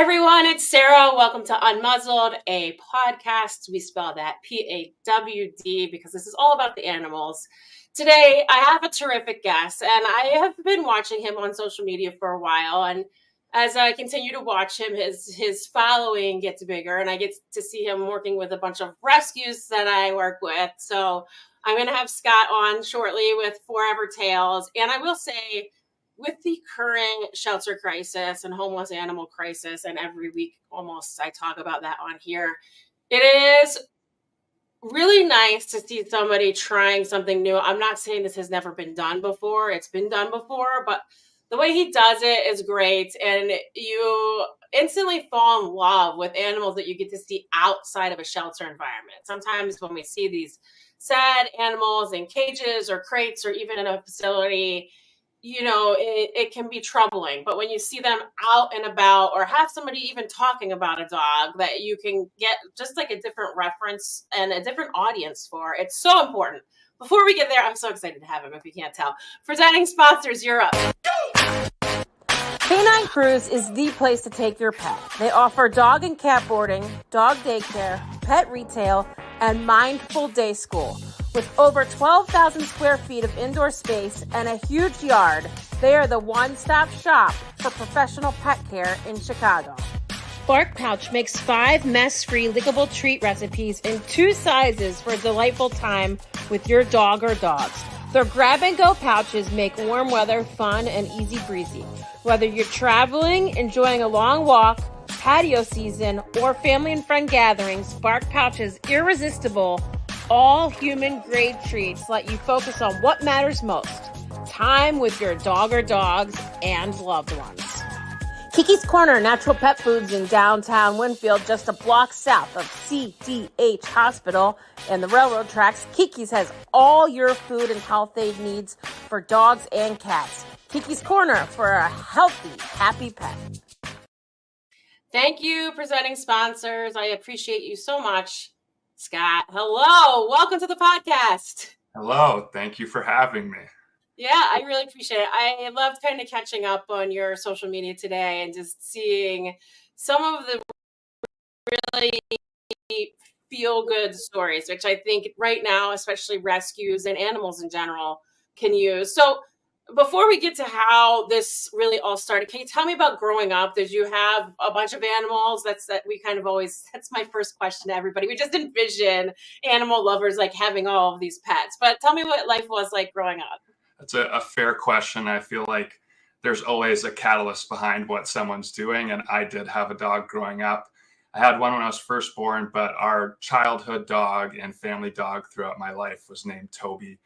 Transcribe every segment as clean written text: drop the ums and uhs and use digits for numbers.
everyone, it's Sarah. Welcome to Unmuzzled, a podcast. We spell that P-A-W-D because this is all about the animals. Today, I have a terrific guest, and I have been watching him on social media for a while. And as I continue to watch him, his following gets bigger, and I get to see him working with a bunch of rescues that I work with. So I'm going to have Scott on shortly with Forever Tales. And I will say, with the current shelter crisis and homeless animal crisis, and every week almost I talk about that on here, it is really nice to see somebody trying something new. I'm not saying this has never been done before. It's been done before, but the way he does it is great. And you instantly fall in love with animals that you get to see outside of a shelter environment. Sometimes when we see these sad animals in cages or crates or even in a facility, it can be troubling. But when you see them out and about or have somebody even talking about a dog that you can get just like a different reference and a different audience for, it's so important. Before we get there, I'm so excited to have him, if you can't tell. Presenting sponsors, you're up. Canine Cruise is the place to take your pet. They offer dog and cat boarding, dog daycare, pet retail, and mindful day school. With over 12,000 square feet of indoor space and a huge yard, they are the one-stop shop for professional pet care in Chicago. Bark Pouch makes 5 mess-free lickable treat recipes in 2 sizes for a delightful time with your dog or dogs. Their grab-and-go pouches make warm weather fun and easy breezy. Whether you're traveling, enjoying a long walk, patio season, or family and friend gatherings, Bark Pouch's irresistible all human-grade treats let you focus on what matters most: time with your dog or dogs and loved ones. Kiki's Corner Natural Pet Foods in downtown Winfield, just a block south of CDH Hospital and the railroad tracks. Kiki's has all your food and health aid needs for dogs and cats. Kiki's Corner for a healthy, happy pet. Thank you, presenting sponsors. I appreciate you so much. Scott, hello. Welcome to the podcast. Hello. Thank you for having me. Yeah, I really appreciate it. I loved kind of catching up on your social media today and just seeing some of the really feel-good stories, which I think right now, especially rescues and animals in general, can use. So before we get to how this really all started, can you tell me about growing up? Did you have a bunch of animals? That's my first question to everybody. We just envision animal lovers like having all of these pets, but tell me what life was like growing up. That's a fair question. I feel like there's always a catalyst behind what someone's doing. And I did have a dog growing up. I had one when I was first born, but our childhood dog and family dog throughout my life was named Toby.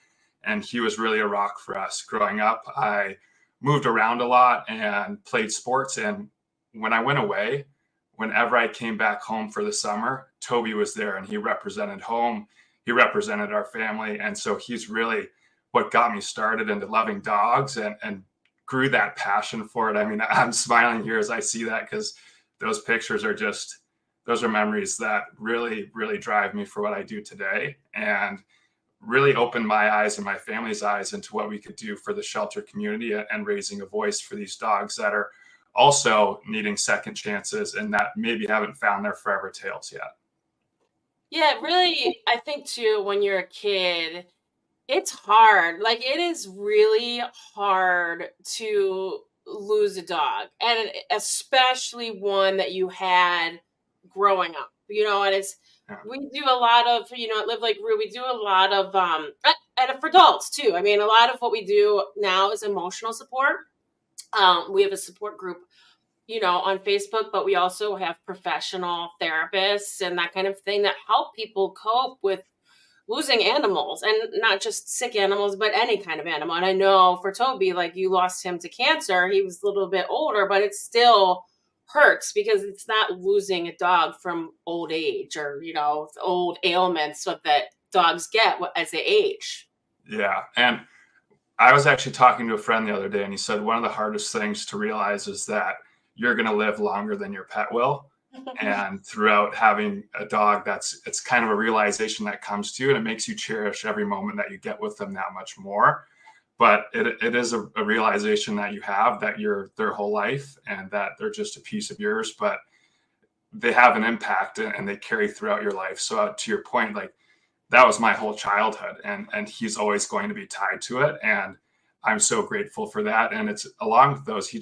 And he was really a rock for us growing up. I moved around a lot and played sports. And when I went away, whenever I came back home for the summer, Toby was there and he represented home. He represented our family. And so he's really what got me started into loving dogs and grew that passion for it. I mean, I'm smiling here as I see that because those pictures are those are memories that really, really drive me for what I do today. And really opened my eyes and my family's eyes into what we could do for the shelter community and raising a voice for these dogs that are also needing second chances and that maybe haven't found their forever tales yet. Yeah, really, I think too, when you're a kid, it's hard. Like, it is really hard to lose a dog, and especially one that you had growing up, and it's, we do a lot of, at Live Like Rue, we do a lot of, and for adults too. I mean, a lot of what we do now is emotional support. We have a support group, on Facebook, but we also have professional therapists and that kind of thing that help people cope with losing animals, and not just sick animals, but any kind of animal. And I know for Toby, like, you lost him to cancer. He was a little bit older, but it still hurts because it's not losing a dog from old age or, old ailments that dogs get as they age. Yeah. And I was actually talking to a friend the other day, and he said one of the hardest things to realize is that you're going to live longer than your pet will. And throughout having a dog, it's kind of a realization that comes to you, and it makes you cherish every moment that you get with them that much more. but it is a realization that you have that you're their whole life and that they're just a piece of yours, but they have an impact and they carry throughout your life. So to your point, like that was my whole childhood, and he's always going to be tied to it. And I'm so grateful for that. And it's along with those, he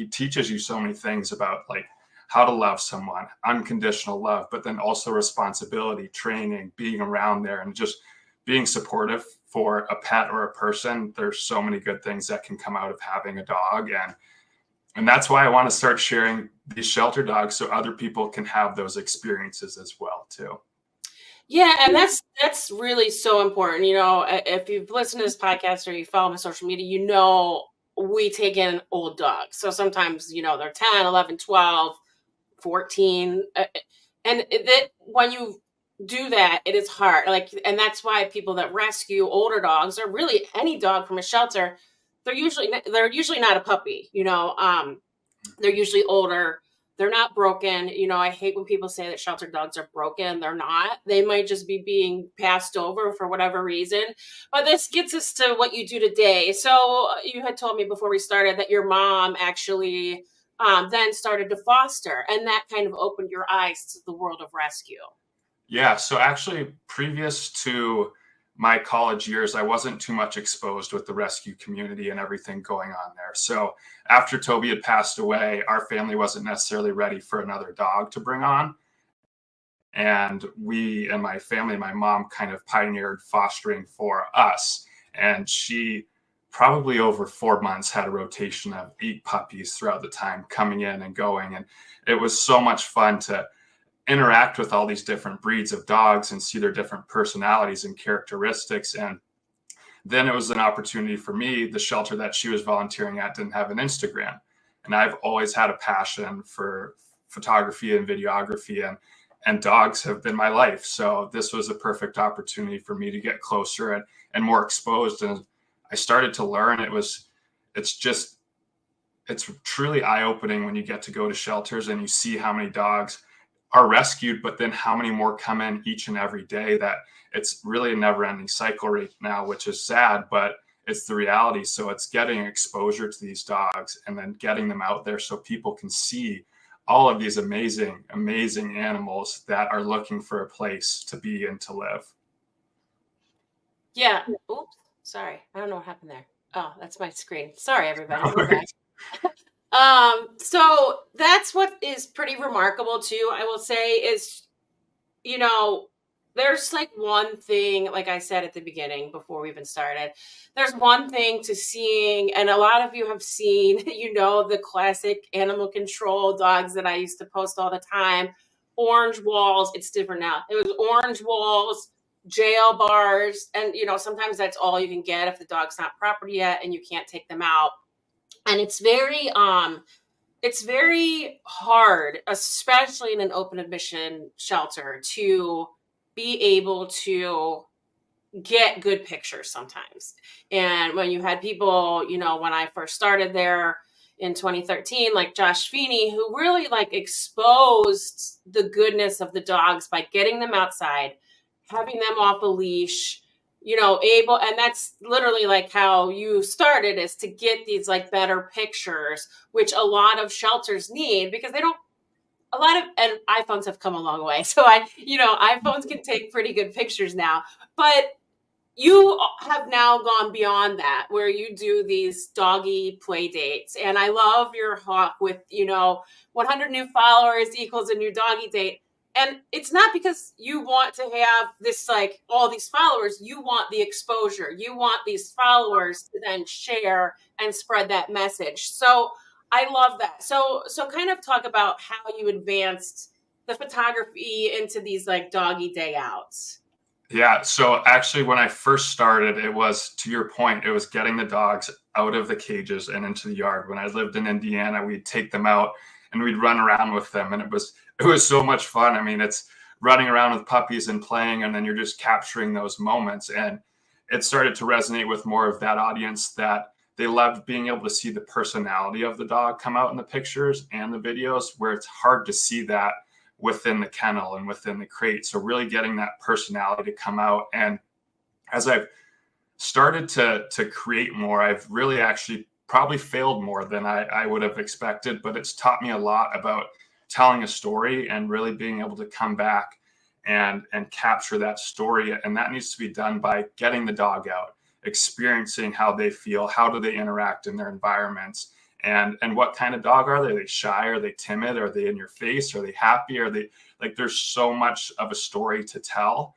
teaches you so many things about like how to love someone, unconditional love, but then also responsibility, training, being around there, and just being supportive for a pet or a person. There's so many good things that can come out of having a dog. And that's why I want to start sharing these shelter dogs so other people can have those experiences as well too. Yeah, and that's really so important. You know, if you've listened to this podcast or you follow my social media, you know we take in old dogs. So sometimes, you know, they're 10, 11, 12, 14. And that when you do that, it is hard. Like, and that's why people that rescue older dogs, or really any dog from a shelter, they're usually not a puppy, you know. They're usually older. They're not broken. You know, I hate when people say that shelter dogs are broken. They're not. They might just be being passed over for whatever reason. But this gets us to what you do today. So you had told me before we started that your mom actually then started to foster, and that kind of opened your eyes to the world of rescue. Yeah. So actually, previous to my college years, I wasn't too much exposed with the rescue community and everything going on there. So after Toby had passed away, our family wasn't necessarily ready for another dog to bring on. And we and my family, my mom kind of pioneered fostering for us. And she probably over 4 months had a rotation of 8 puppies throughout the time coming in and going. And it was so much fun to interact with all these different breeds of dogs and see their different personalities and characteristics. And then it was an opportunity for me. The shelter that she was volunteering at didn't have an Instagram. And I've always had a passion for photography and videography, and dogs have been my life. So this was a perfect opportunity for me to get closer and more exposed. And I started to learn. It's truly eye-opening when you get to go to shelters and you see how many dogs are rescued, but then how many more come in each and every day. That it's really a never-ending cycle right now, which is sad, but it's the reality. So it's getting exposure to these dogs and then getting them out there so people can see all of these amazing, amazing animals that are looking for a place to be and to live. Yeah. Oops. Sorry. I don't know what happened there. Oh, that's my screen. Sorry, everybody. We're back. So that's what is pretty remarkable too, I will say, is, you know, there's like one thing, like I said at the beginning before we even started, there's one thing to seeing, and a lot of you have seen, you know, the classic animal control dogs that I used to post all the time, orange walls. It's different now. It was orange walls, jail bars, and, you know, sometimes that's all you can get if the dog's not proper yet and you can't take them out. And it's very hard, especially in an open admission shelter, to be able to get good pictures sometimes. And when you had people, you know, when I first started there in 2013, like Josh Feeney, who really like exposed the goodness of the dogs by getting them outside, having them off a leash, you know, and that's literally like how you started, is to get these like better pictures, which a lot of shelters need, because and iPhones have come a long way. So iPhones can take pretty good pictures now, but you have now gone beyond that, where you do these doggy play dates. And I love your hawk with, 100 new followers equals a new doggy date. And it's not because you want to have this, like, all these followers. You want the exposure. You want these followers to then share and spread that message. So I love that. So kind of talk about how you advanced the photography into these like doggy day outs. Yeah. So actually, when I first started, it was, to your point, it was getting the dogs out of the cages and into the yard. When I lived in Indiana, we'd take them out and we'd run around with them. And it was so much fun. I mean, it's running around with puppies and playing, and then you're just capturing those moments. And it started to resonate with more of that audience, that they loved being able to see the personality of the dog come out in the pictures and the videos, where it's hard to see that within the kennel and within the crate. So really getting that personality to come out. And as I've started to create more. I've really actually probably failed more than I would have expected, but it's taught me a lot about telling a story and really being able to come back and capture that story. And that needs to be done by getting the dog out, experiencing how they feel, how do they interact in their environments, and what kind of dog are they? Are they shy? Are they timid? Are they in your face? Are they happy? Are they like, there's so much of a story to tell.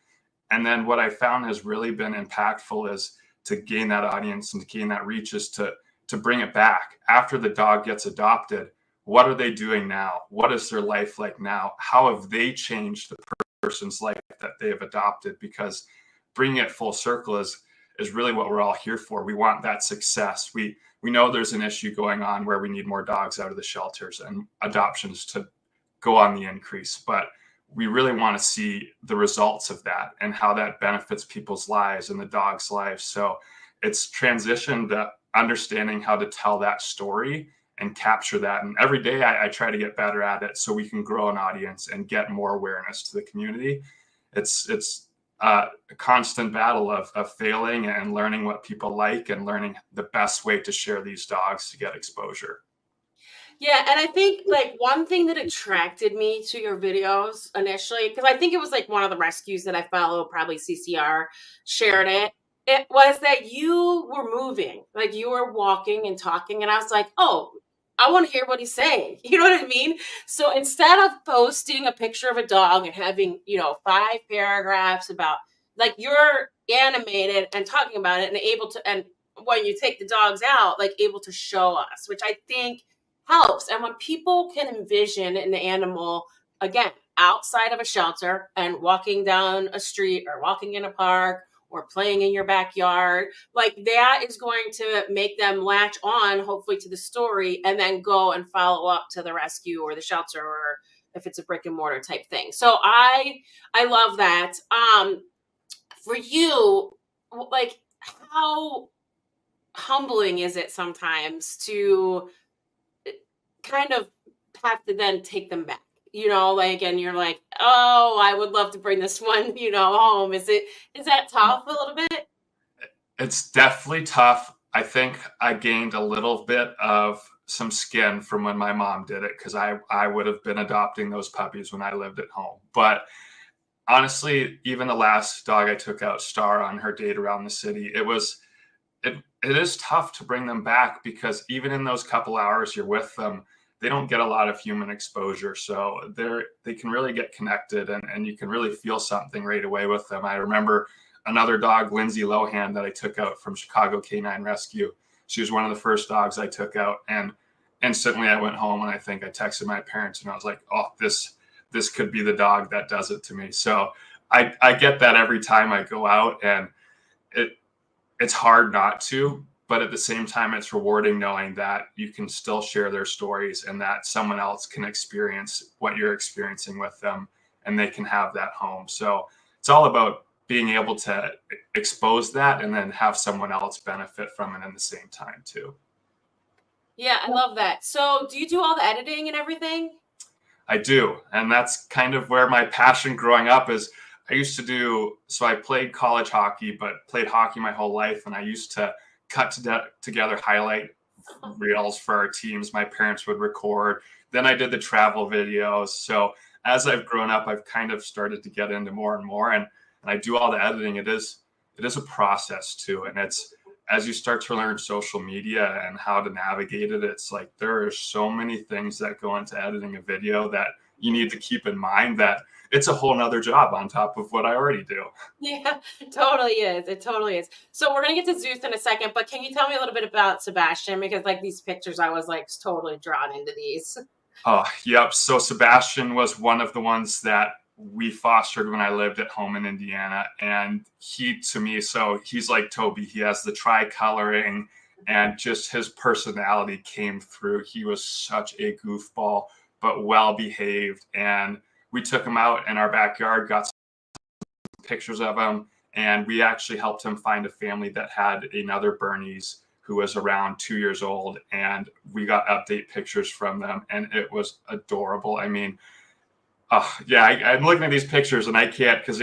And then what I found has really been impactful is to gain that audience and to gain that reach is to bring it back after the dog gets adopted. What are they doing now? What is their life like now? How have they changed the person's life that they have adopted? Because bringing it full circle is really what we're all here for. We want that success. We know there's an issue going on where we need more dogs out of the shelters and adoptions to go on the increase, but we really want to see the results of that and how that benefits people's lives and the dogs' lives. So it's transitioned to understanding how to tell that story and capture that. And every day I try to get better at it so we can grow an audience and get more awareness to the community. It's a constant battle of failing and learning what people like and learning the best way to share these dogs to get exposure. Yeah, and I think like one thing that attracted me to your videos initially, because I think it was like one of the rescues that I follow, probably CCR shared it. It was that you were moving, like you were walking and talking, and I was like, oh, I want to hear what he's saying. You know what I mean? So instead of posting a picture of a dog and having, 5 paragraphs about like you're animated and talking about it and able to, and when you take the dogs out, like able to show us, which I think helps. And when people can envision an animal, again, outside of a shelter and walking down a street or walking in a park or playing in your backyard, like that is going to make them latch on, hopefully, to the story and then go and follow up to the rescue or the shelter or if it's a brick and mortar type thing. So I love that. For you, like how humbling is it sometimes to kind of have to then take them back, and you're like, oh, I would love to bring this one, home. Is that tough a little bit? It's definitely tough. I think I gained a little bit of some skin from when my mom did it because I would have been adopting those puppies when I lived at home. But honestly, even the last dog I took out, Star, on her date around the city, it is tough to bring them back because even in those couple hours you're with them, they don't get a lot of human exposure. So they can really get connected and you can really feel something right away with them. I remember another dog, Lindsay Lohan, that I took out from Chicago Canine Rescue. She was one of the first dogs I took out. And instantly I went home and I think I texted my parents and I was like, oh, this could be the dog that does it to me. So I get that every time I go out, and it's hard not to, but at the same time, it's rewarding knowing that you can still share their stories and that someone else can experience what you're experiencing with them and they can have that home. So it's all about being able to expose that and then have someone else benefit from it in the same time too. Yeah, I love that. So do you do all the editing and everything? I do. And that's kind of where my passion growing up is. So I played college hockey, but played hockey my whole life. And I used to cut together highlight reels for our teams. My parents would record. Then I did the travel videos. So as I've grown up, I've kind of started to get into more and more. And I do all the editing. It is a process too. And it's, as you start to learn social media and how to navigate it, it's like there are so many things that go into editing a video that you need to keep in mind that it's a whole nother job on top of what I already do. Yeah, it totally is. It totally is. So we're going to get to Zeus in a second, but can you tell me a little bit about Sebastian? Because like these pictures, I was like totally drawn into these. Oh, yep. So Sebastian was one of the ones that we fostered when I lived at home in Indiana. And he, to me, so he's like Toby. He has the tri-coloring and just his personality came through. He was such a goofball, but well-behaved. And we took him out in our backyard, got some pictures of him, and we actually helped him find a family that had another Bernese who was around 2 years old, and we got update pictures from them, and it was adorable. I mean, I'm looking at these pictures, and I can't because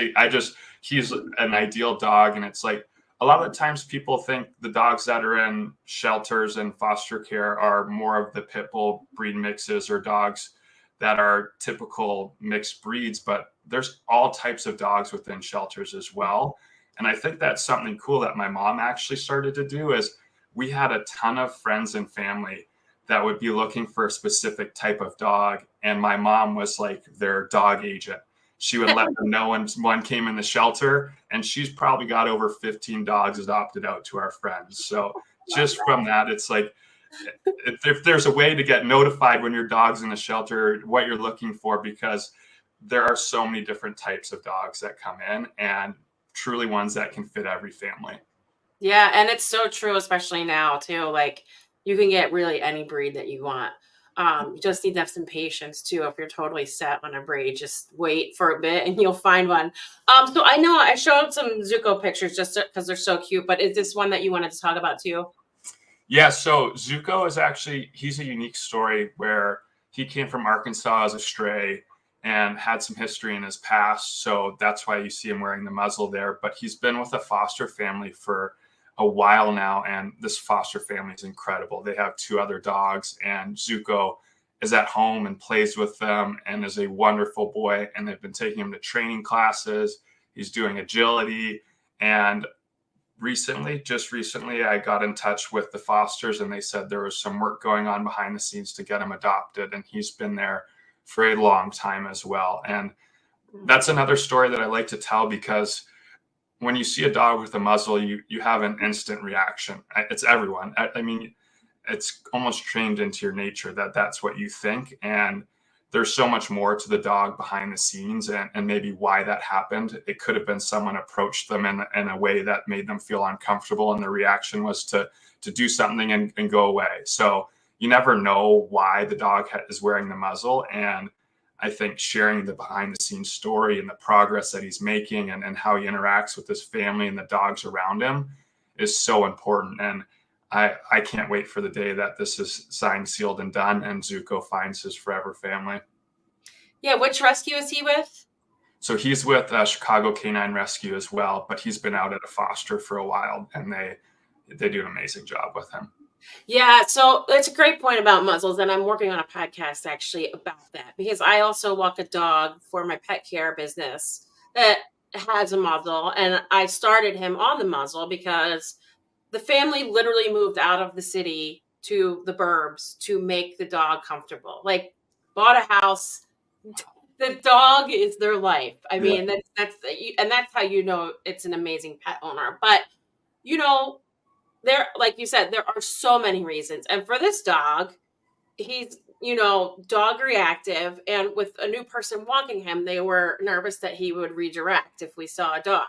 he's an ideal dog, and it's like a lot of the times people think the dogs that are in shelters and foster care are more of the pit bull breed mixes or dogs that are typical mixed breeds, but there's all types of dogs within shelters as well. And I think that's something cool that my mom actually started to do is we had a ton of friends and family that would be looking for a specific type of dog. And my mom was like their dog agent. She would let them know when one came in the shelter, and she's probably got over 15 dogs adopted out to our friends. So just from that, it's like, if there's a way to get notified when your dog's in the shelter, what you're looking for, because there are so many different types of dogs that come in and truly ones that can fit every family. Yeah, and it's so true, especially now too. Like you can get really any breed that you want. You just need to have some patience too. If you're totally set on a breed, just wait for a bit and you'll find one. So I know I showed some Zuko pictures just because they're so cute, but is this one that you wanted to talk about too? Yeah, so Zuko is actually, he's a unique story where he came from Arkansas as a stray and had some history in his past. So that's why you see him wearing the muzzle there. But he's been with a foster family for a while now, and this foster family is incredible. They have 2 other dogs, and Zuko is at home and plays with them and is a wonderful boy. And they've been taking him to training classes. He's doing agility. And just recently, I got in touch with the fosters, and they said there was some work going on behind the scenes to get him adopted. And he's been there for a long time as well. And that's another story that I like to tell, because when you see a dog with a muzzle, you have an instant reaction. It's everyone. I mean, it's almost trained into your nature that that's what you think. And there's so much more to the dog behind the scenes and maybe why that happened. It could have been someone approached them in a way that made them feel uncomfortable, and the reaction was to do something and go away. So you never know why the dog is wearing the muzzle. And I think sharing the behind the scenes story and the progress that he's making and how he interacts with his family and the dogs around him is so important. And I can't wait for the day that this is signed, sealed, and done, and Zuko finds his forever family. Yeah, which rescue is he with? So he's with Chicago Canine Rescue as well, but he's been out at a foster for a while, and they do an amazing job with him. Yeah, so it's a great point about muzzles, and I'm working on a podcast actually about that, because I also walk a dog for my pet care business that has a muzzle, and I started him on the muzzle because the family literally moved out of the city to the burbs to make the dog comfortable. Like, bought a house. The dog is their life. I mean, that's how you know it's an amazing pet owner. But you know, there, like you said, there are so many reasons. And for this dog, he's, dog reactive. And with a new person walking him, they were nervous that he would redirect if we saw a dog.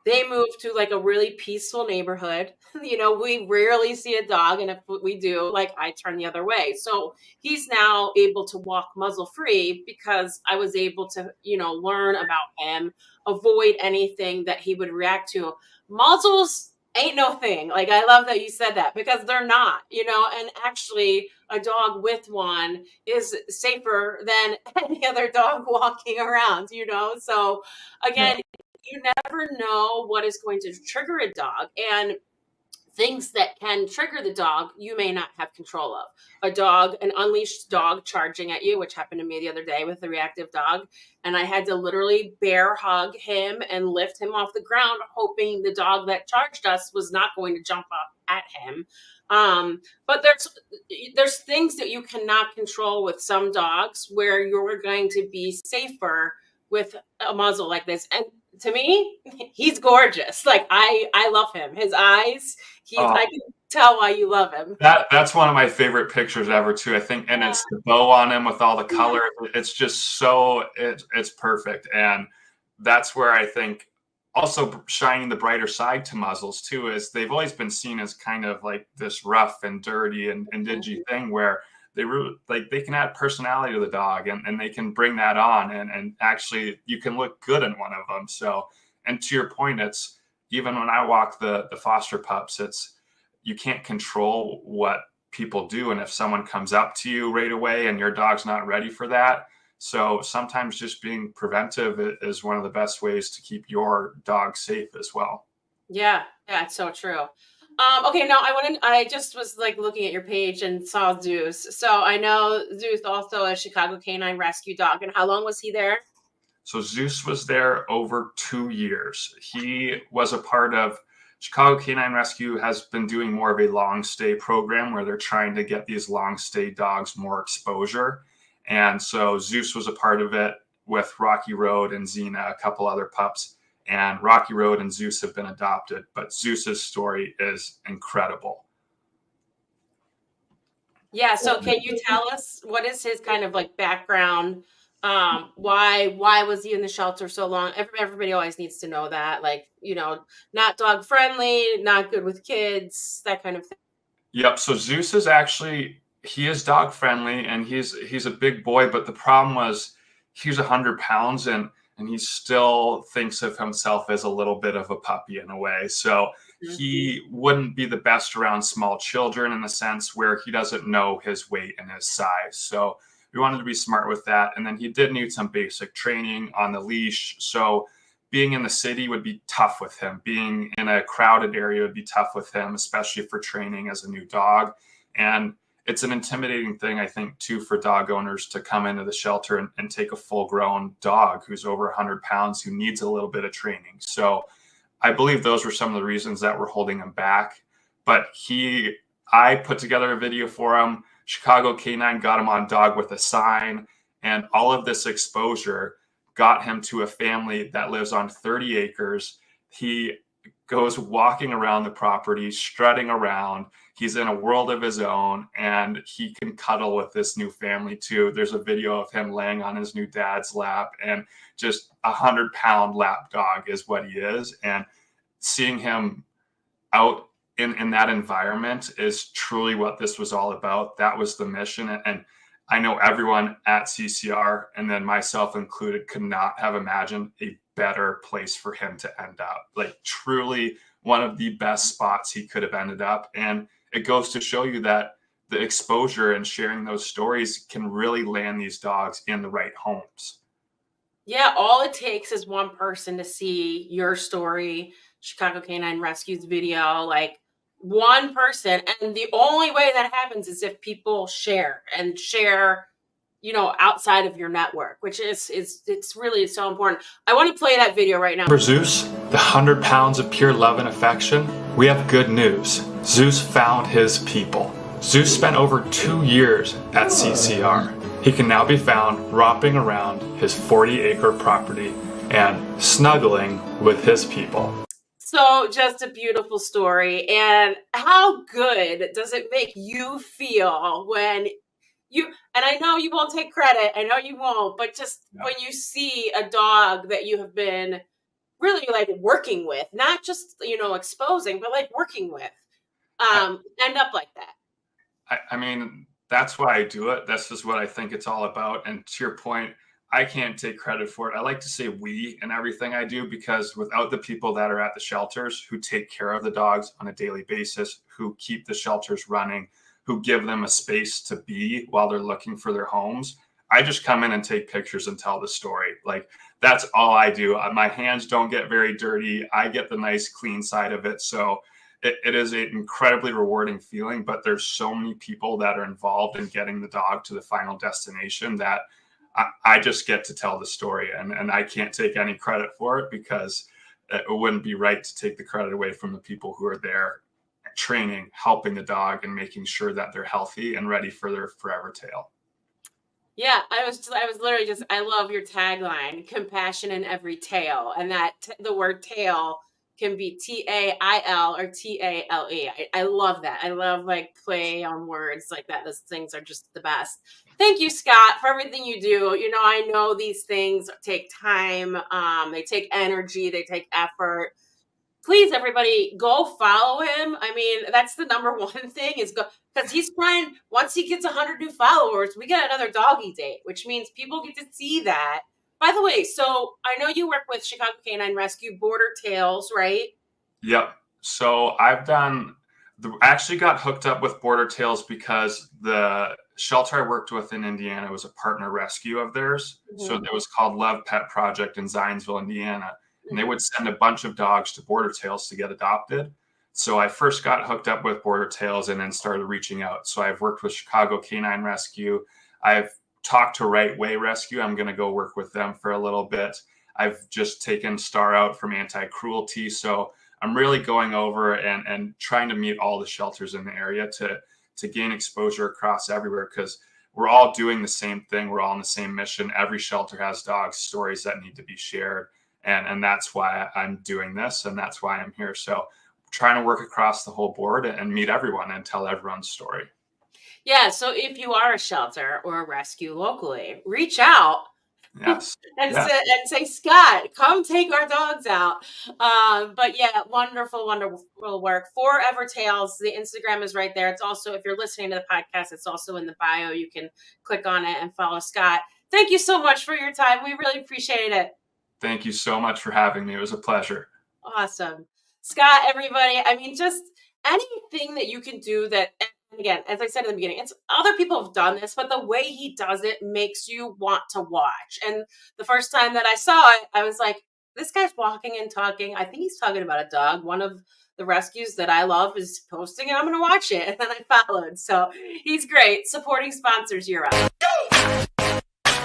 They moved to like a really peaceful neighborhood. We rarely see a dog. And if we do, like, I turn the other way. So he's now able to walk muzzle free because I was able to, learn about him, avoid anything that he would react to. Muzzles ain't no thing. Like, I love that you said that, because they're not, and actually a dog with one is safer than any other dog walking around, So again, you never know what is going to trigger a dog, and things that can trigger the dog, you may not have control of. An unleashed dog charging at you, which happened to me the other day with a reactive dog. And I had to literally bear hug him and lift him off the ground, hoping the dog that charged us was not going to jump up at him. But there's things that you cannot control with some dogs where you're going to be safer with a muzzle like this. And to me, he's gorgeous. Like, I love him. His eyes, I can tell why you love him. That's one of my favorite pictures ever too, I think. And it's the bow on him with all the color. It's just it's perfect. And that's where I think also shining the brighter side to muzzles too is they've always been seen as kind of like this rough and dirty and dingy thing where they can add personality to the dog and they can bring that on and actually you can look good in one of them. So, and to your point, it's even when I walk the foster pups, you can't control what people do. And if someone comes up to you right away and your dog's not ready for that. So sometimes just being preventive is one of the best ways to keep your dog safe as well. Yeah, Yeah, it's so true. Okay, now I just was like looking at your page and saw Zeus. So I know Zeus also a Chicago Canine Rescue Dog. And how long was he there? So Zeus was there over 2 years. He was a part of Chicago Canine Rescue has been doing more of a long stay program where they're trying to get these long stay dogs more exposure. And so Zeus was a part of it with Rocky Road and Xena, a couple other pups. And Rocky Road and Zeus have been adopted, but Zeus's story is incredible. Yeah, so can you tell us what is his kind of like background? Why was he in the shelter so long? Everybody always needs to know that, like, not dog friendly, not good with kids, that kind of thing. Yep. So Zeus is actually he is dog friendly and he's a big boy, but the problem was he's 100 pounds and he still thinks of himself as a little bit of a puppy in a way. So he wouldn't be the best around small children in the sense where he doesn't know his weight and his size. So we wanted to be smart with that. And then he did need some basic training on the leash. So being in the city would be tough with him. Being in a crowded area would be tough with him, especially for training as a new dog. And it's an intimidating thing, I think, too, for dog owners to come into the shelter and take a full-grown dog who's over 100 pounds, who needs a little bit of training. So I believe those were some of the reasons that were holding him back. But I put together a video for him. Chicago Canine got him on Dog with a Sign, and all of this exposure got him to a family that lives on 30 acres. He goes walking around the property, strutting around. He's in a world of his own, and he can cuddle with this new family too. There's a video of him laying on his new dad's lap, and just 100-pound lap dog is what he is. And seeing him out in that environment is truly what this was all about. That was the mission. And I know everyone at CCR, and then myself included, could not have imagined a better place for him to end up. Like, truly one of the best spots he could have ended up. And it goes to show you that the exposure and sharing those stories can really land these dogs in the right homes. Yeah, all it takes is one person to see your story, Chicago Canine Rescue's video, like one person. And the only way that happens is if people share outside of your network, which it's really so important. I want to play that video right now. For Zeus, the 100 pounds of pure love and affection, we have good news. Zeus found his people. Zeus spent over 2 years at CCR. He can now be found romping around his 40-acre property and snuggling with his people. So just a beautiful story. And how good does it make you feel when and I know you won't take credit, I know you won't, but just when you see a dog that you have been really like working with, not just, exposing, but like working with, end up like that. I mean, that's why I do it. This is what I think it's all about. And to your point, I can't take credit for it. I like to say we in everything I do, because without the people that are at the shelters who take care of the dogs on a daily basis, who keep the shelters running, who give them a space to be while they're looking for their homes, I just come in and take pictures and tell the story. Like, that's all I do. My hands don't get very dirty. I get the nice clean side of it. So it is an incredibly rewarding feeling, but there's so many people that are involved in getting the dog to the final destination that I just get to tell the story, and I can't take any credit for it, because it wouldn't be right to take the credit away from the people who are there training, helping the dog, and making sure that they're healthy and ready for their forever tail. Yeah, I was literally just, I love your tagline, compassion in every tail. And that the word tail can be TAIL or TALE. I love that. I love like play on words like that. Those things are just the best. Thank you, Scott, for everything you do. I know these things take time. They take energy. They take effort. Please, everybody, go follow him. I mean, that's the number one thing, is go, because he's trying, once he gets 100 new followers, we get another doggy date, which means people get to see that. By the way, so I know you work with Chicago Canine Rescue, Border Tails, right? Yep. So I actually got hooked up with Border Tails because the shelter I worked with in Indiana was a partner rescue of theirs. Mm-hmm. So it was called Love Pet Project in Zionsville, Indiana. and they would send a bunch of dogs to Border Tails to get adopted. So I first got hooked up with Border Tails and then started reaching out. So I've worked with Chicago Canine Rescue. I've talked to Right Way Rescue. I'm going to go work with them for a little bit. I've just taken Star out from anti-cruelty. So I'm really going over and trying to meet all the shelters in the area to gain exposure across everywhere, because we're all doing the same thing. We're all on the same mission. Every shelter has dog stories that need to be shared. And that's why I'm doing this. And that's why I'm here. So trying to work across the whole board and meet everyone and tell everyone's story. Yeah. So if you are a shelter or a rescue locally, reach out. Yes. and say, Scott, come take our dogs out. But yeah, wonderful work. Forever Tails. The Instagram is right there. It's also, if you're listening to the podcast, it's also in the bio. You can click on it and follow Scott. Thank you so much for your time. We really appreciate it. Thank you so much for having me. It was a pleasure. Awesome. Scott, everybody, I mean, just anything that you can do that, and again, as I said in the beginning, it's other people have done this, but the way he does it makes you want to watch. And the first time that I saw it, I was like, this guy's walking and talking. I think he's talking about a dog. One of the rescues that I love is posting, and I'm going to watch it. And then I followed. So he's great. Supporting sponsors, you're up.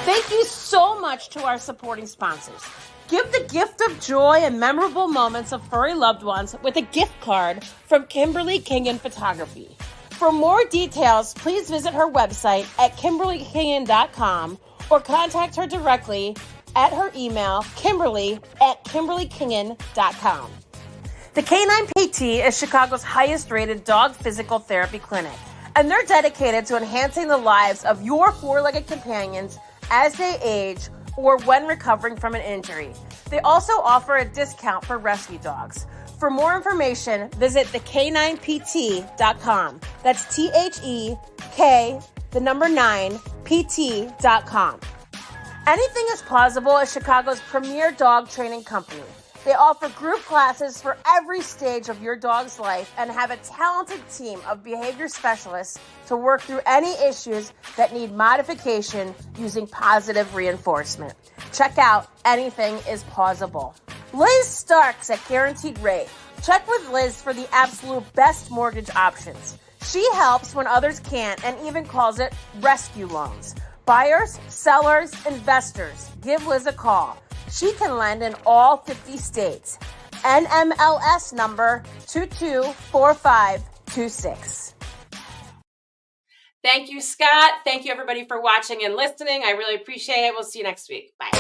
Thank you so much to our supporting sponsors. Give the gift of joy and memorable moments of furry loved ones with a gift card from Kimberly Kingen Photography. For more details, please visit her website at KimberlyKingen.com or contact her directly at her email, Kimberly@KimberlyKingen.com. The Canine PT is Chicago's highest rated dog physical therapy clinic, and they're dedicated to enhancing the lives of your four-legged companions as they age or when recovering from an injury. They also offer a discount for rescue dogs. For more information, visit thek9pt.com. That's THEK9pt.com. Anything is Plausible is Chicago's premier dog training company. They offer group classes for every stage of your dog's life and have a talented team of behavior specialists to work through any issues that need modification using positive reinforcement. Check out Anything is Plausible. Liz Starks at Guaranteed Rate. Check with Liz for the absolute best mortgage options. She helps when others can't and even calls it rescue loans. Buyers, sellers, investors, give Liz a call. She can lend in all 50 states. NMLS number 224526. Thank you, Scott. Thank you, everybody, for watching and listening. I really appreciate it. We'll see you next week. Bye.